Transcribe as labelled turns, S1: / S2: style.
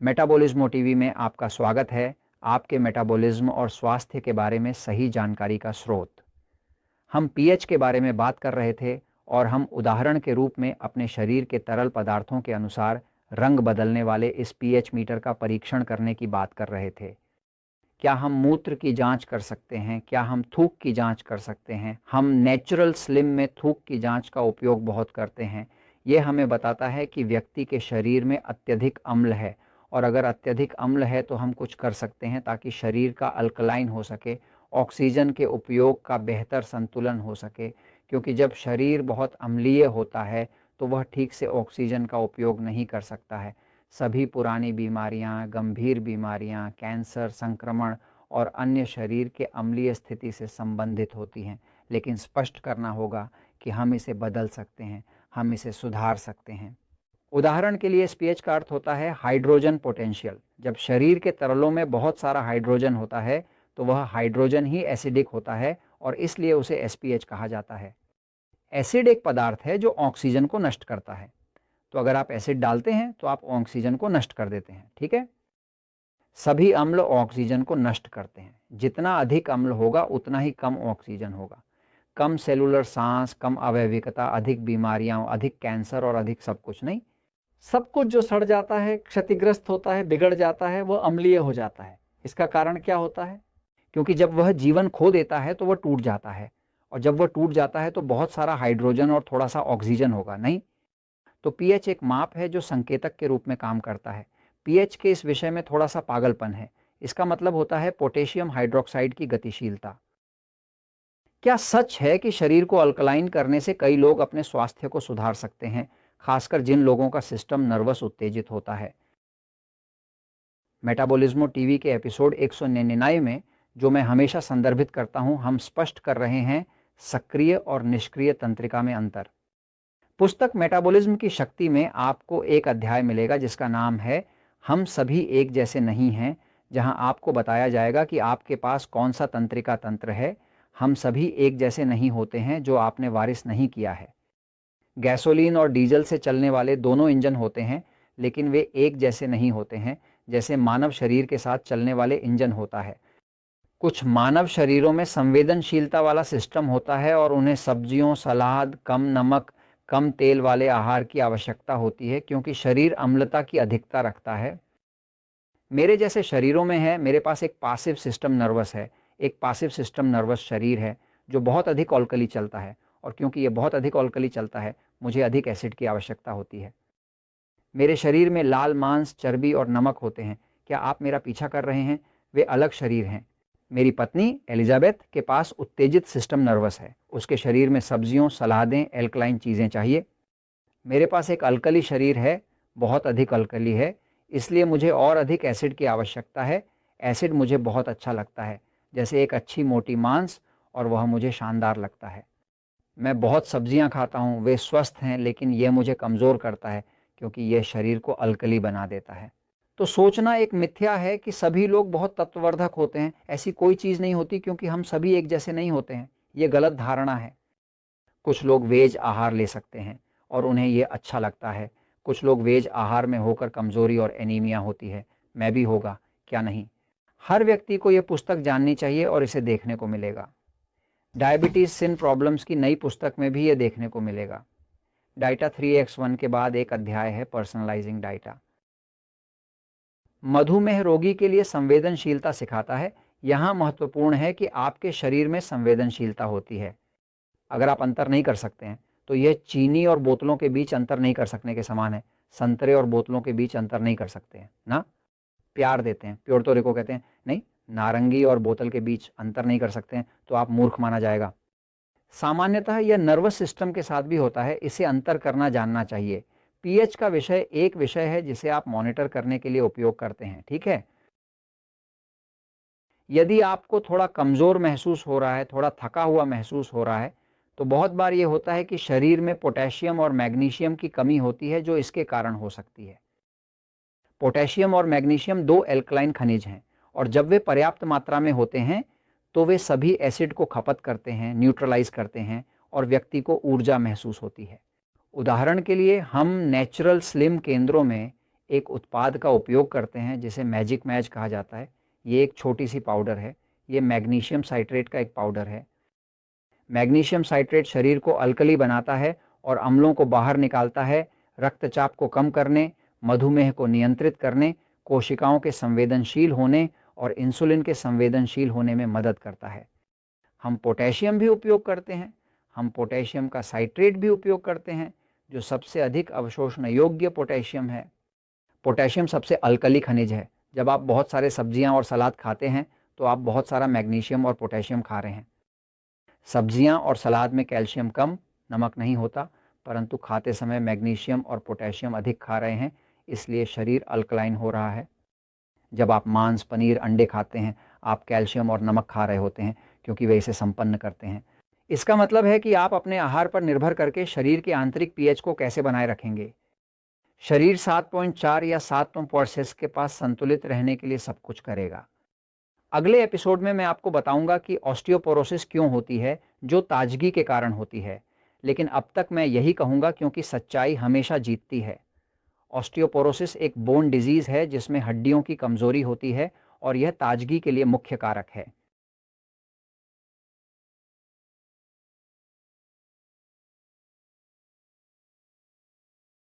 S1: Metabolism TV में आपका स्वागत है। आपके मेटाबॉलिज्म और स्वास्थ्य के बारे में सही जानकारी का स्रोत। हम पीएच के बारे में बात कर रहे थे और हम उदाहरण के रूप में अपने शरीर के तरल पदार्थों के अनुसार रंग बदलने वाले इस पीएच मीटर का परीक्षण करने की बात कर रहे थे। क्या हम मूत्र की जांच कर सकते हैं? क्या हम थूक की जांच कर सकते हैं? हम नेचुरल स्लिम में थूक की जांच का उपयोग बहुत करते हैं। ये हमें बताता है कि व्यक्ति के शरीर में अत्यधिक अम्ल है, और अगर अत्यधिक अम्ल है तो हम कुछ कर सकते हैं ताकि शरीर का अल्कलाइन हो सके, ऑक्सीजन के उपयोग का बेहतर संतुलन हो सके। क्योंकि जब शरीर बहुत अम्लीय होता है तो वह ठीक से ऑक्सीजन का उपयोग नहीं कर सकता है। सभी पुरानी बीमारियां, गंभीर बीमारियां, कैंसर, संक्रमण और अन्य शरीर के अम्लीय स्थिति से संबंधित होती हैं। लेकिन स्पष्ट करना होगा कि हम इसे बदल सकते हैं, हम इसे सुधार सकते हैं। उदाहरण के लिए इस पीएच का अर्थ होता है हाइड्रोजन पोटेंशियल। जब शरीर के तरलों में बहुत सारा हाइड्रोजन होता है तो वह हाइड्रोजन ही एसिडिक होता है और इसलिए उसे एसपीएच कहा जाता है। एसिड एक पदार्थ है जो ऑक्सीजन को नष्ट करता है। तो अगर आप एसिड डालते हैं तो आप ऑक्सीजन को नष्ट कर देते हैं, ठीक है। सभी अम्ल ऑक्सीजन को नष्ट करते हैं। जितना अधिक अम्ल होगा उतना ही कम ऑक्सीजन होगा। कम सेलुलर सांस, कम अवयविकता, अधिक बीमारियां, अधिक कैंसर और अधिक सब कुछ नहीं। सब कुछ जो सड़ जाता है, क्षतिग्रस्त होता है, बिगड़ जाता है, वह अम्लीय हो जाता है। इसका कारण क्या होता है? क्योंकि जब वह जीवन खो देता है तो वह टूट जाता है, और जब वह टूट जाता है तो बहुत सारा हाइड्रोजन और थोड़ा सा ऑक्सीजन होगा, नहीं। तो पीएच एक माप है जो संकेतक के रूप में काम करता है। पीएच के इस विषय में थोड़ा सा पागलपन है। इसका मतलब होता है पोटेशियम हाइड्रोक्साइड की गतिशीलता। क्या सच है कि शरीर को अल्कलाइन करने से कई लोग अपने स्वास्थ्य को सुधार सकते हैं, खासकर जिन लोगों का सिस्टम नर्वस उत्तेजित होता है? मेटाबॉलिज्मो टीवी के एपिसोड 199 में, जो मैं हमेशा संदर्भित करता हूं, हम स्पष्ट कर रहे हैं सक्रिय और निष्क्रिय तंत्रिका में अंतर। पुस्तक मेटाबॉलिज्म की शक्ति में आपको एक अध्याय मिलेगा जिसका नाम है हम सभी एक जैसे नहीं हैं, जहां आपको बताया जाएगा कि आपके पास कौन सा तंत्रिका तंत्र है। हम सभी एक जैसे नहीं होते हैं जो आपने वारिस नहीं किया है। गैसोलीन और डीजल से चलने वाले दोनों इंजन होते हैं, लेकिन वे एक जैसे नहीं होते हैं जैसे मानव शरीर के साथ चलने वाले इंजन होता है। कुछ मानव शरीरों में संवेदनशीलता वाला सिस्टम होता है और उन्हें सब्जियों, सलाद, कम नमक, कम तेल वाले आहार की आवश्यकता होती है क्योंकि शरीर अम्लता की अधिकता रखता है। मेरे जैसे शरीरों में है, मेरे पास एक पासिव सिस्टम नर्वस है। एक पासिव सिस्टम नर्वस शरीर है जो बहुत अधिक अल्कली चलता है, और क्योंकि ये बहुत अधिक अल्कली चलता है मुझे अधिक एसिड की आवश्यकता होती है। मेरे शरीर में लाल मांस, चर्बी और नमक होते हैं। क्या आप मेरा पीछा कर रहे हैं? वे अलग शरीर हैं। मेरी पत्नी एलिजाबेथ के पास उत्तेजित सिस्टम नर्वस है। उसके शरीर में सब्जियों, सलादें, एल्कलाइन चीज़ें चाहिए। मेरे पास एक अल्कली शरीर है, बहुत अधिक अल्कली है, इसलिए मुझे और अधिक एसिड की आवश्यकता है। एसिड मुझे बहुत अच्छा लगता है, जैसे एक अच्छी मोटी मांस, और वह मुझे शानदार लगता है। मैं बहुत सब्जियां खाता हूं, वे स्वस्थ हैं, लेकिन यह मुझे कमज़ोर करता है क्योंकि यह शरीर को अल्कली बना देता है। तो सोचना एक मिथ्या है कि सभी लोग बहुत तत्ववर्धक होते हैं। ऐसी कोई चीज़ नहीं होती, क्योंकि हम सभी एक जैसे नहीं होते हैं। ये गलत धारणा है। कुछ लोग वेज आहार ले सकते हैं और उन्हें ये अच्छा लगता है। कुछ लोग वेज आहार में होकर कमज़ोरी और एनीमिया होती है। मैं भी होगा, क्या नहीं? हर व्यक्ति को यह पुस्तक जाननी चाहिए और इसे देखने को मिलेगा। डायबिटीज सिन प्रॉब्लम्स की नई पुस्तक में भी ये देखने को मिलेगा। डाइटा 3x1 के बाद एक अध्याय है पर्सनलाइजिंग डाइटा। मधुमेह रोगी के लिए संवेदनशीलता सिखाता है। यहाँ महत्वपूर्ण है कि आपके शरीर में संवेदनशीलता होती है। अगर आप अंतर नहीं कर सकते हैं तो यह चीनी और बोतलों के बीच अंतर नहीं कर सकने के समान है। संतरे और बोतलों के बीच अंतर नहीं कर सकते हैं ना। प्यार देते हैं, प्योर्टो रिको कहते हैं, नहीं, नारंगी और बोतल के बीच अंतर नहीं कर सकते हैं तो आप मूर्ख माना जाएगा। सामान्यतः यह नर्वस सिस्टम के साथ भी होता है। इसे अंतर करना जानना चाहिए। पीएच का विषय एक विषय है जिसे आप मॉनिटर करने के लिए उपयोग करते हैं, ठीक है। यदि आपको थोड़ा कमज़ोर महसूस हो रहा है, थोड़ा थका हुआ महसूस हो रहा है, तो बहुत बार ये होता है कि शरीर में पोटेशियम और मैग्नीशियम की कमी होती है जो इसके कारण हो सकती है। पोटेशियम और मैग्नीशियम दो एल्कलाइन खनिज हैं, और जब वे पर्याप्त मात्रा में होते हैं तो वे सभी एसिड को खपत करते हैं, न्यूट्रलाइज करते हैं, और व्यक्ति को ऊर्जा महसूस होती है। उदाहरण के लिए हम नेचुरल स्लिम केंद्रों में एक उत्पाद का उपयोग करते हैं जिसे मैजिक मैच कहा जाता है। ये एक छोटी सी पाउडर है। ये मैग्नीशियम साइट्रेट का एक पाउडर है। मैग्नीशियम साइट्रेट शरीर को अल्कली बनाता है और अम्लों को बाहर निकालता है, रक्तचाप को कम करने, मधुमेह को नियंत्रित करने, कोशिकाओं के संवेदनशील होने और इंसुलिन के संवेदनशील होने में मदद करता है। हम पोटेशियम भी उपयोग करते हैं। हम पोटेशियम का साइट्रेट भी उपयोग करते हैं, जो सबसे अधिक अवशोषण योग्य पोटेशियम है। पोटेशियम सबसे अल्कली खनिज है। जब आप बहुत सारे सब्जियां और सलाद खाते हैं तो आप बहुत सारा मैग्नीशियम और पोटेशियम खा रहे हैं। सब्जियां और सलाद में कैल्शियम कम, नमक नहीं होता, परंतु खाते समय मैग्नीशियम और पोटेशियम अधिक खा रहे हैं, इसलिए शरीर अल्कलाइन हो रहा है। जब आप मांस, पनीर, अंडे खाते हैं, आप कैल्शियम और नमक खा रहे होते हैं, क्योंकि वे इसे संपन्न करते हैं। इसका मतलब है कि आप अपने आहार पर निर्भर करके शरीर के आंतरिक पीएच को कैसे बनाए रखेंगे। शरीर 7.4 या 7 के पास संतुलित रहने के लिए सब कुछ करेगा। अगले एपिसोड में मैं आपको बताऊंगा कि ऑस्टियोपोरोसिस क्यों होती है, जो ताजगी के कारण होती है। लेकिन अब तक मैं यही कहूंगा, क्योंकि सच्चाई हमेशा जीतती है। ऑस्टियोपोरोसिस एक बोन डिजीज है जिसमें हड्डियों की कमजोरी होती है और यह ताजगी के लिए मुख्य कारक है।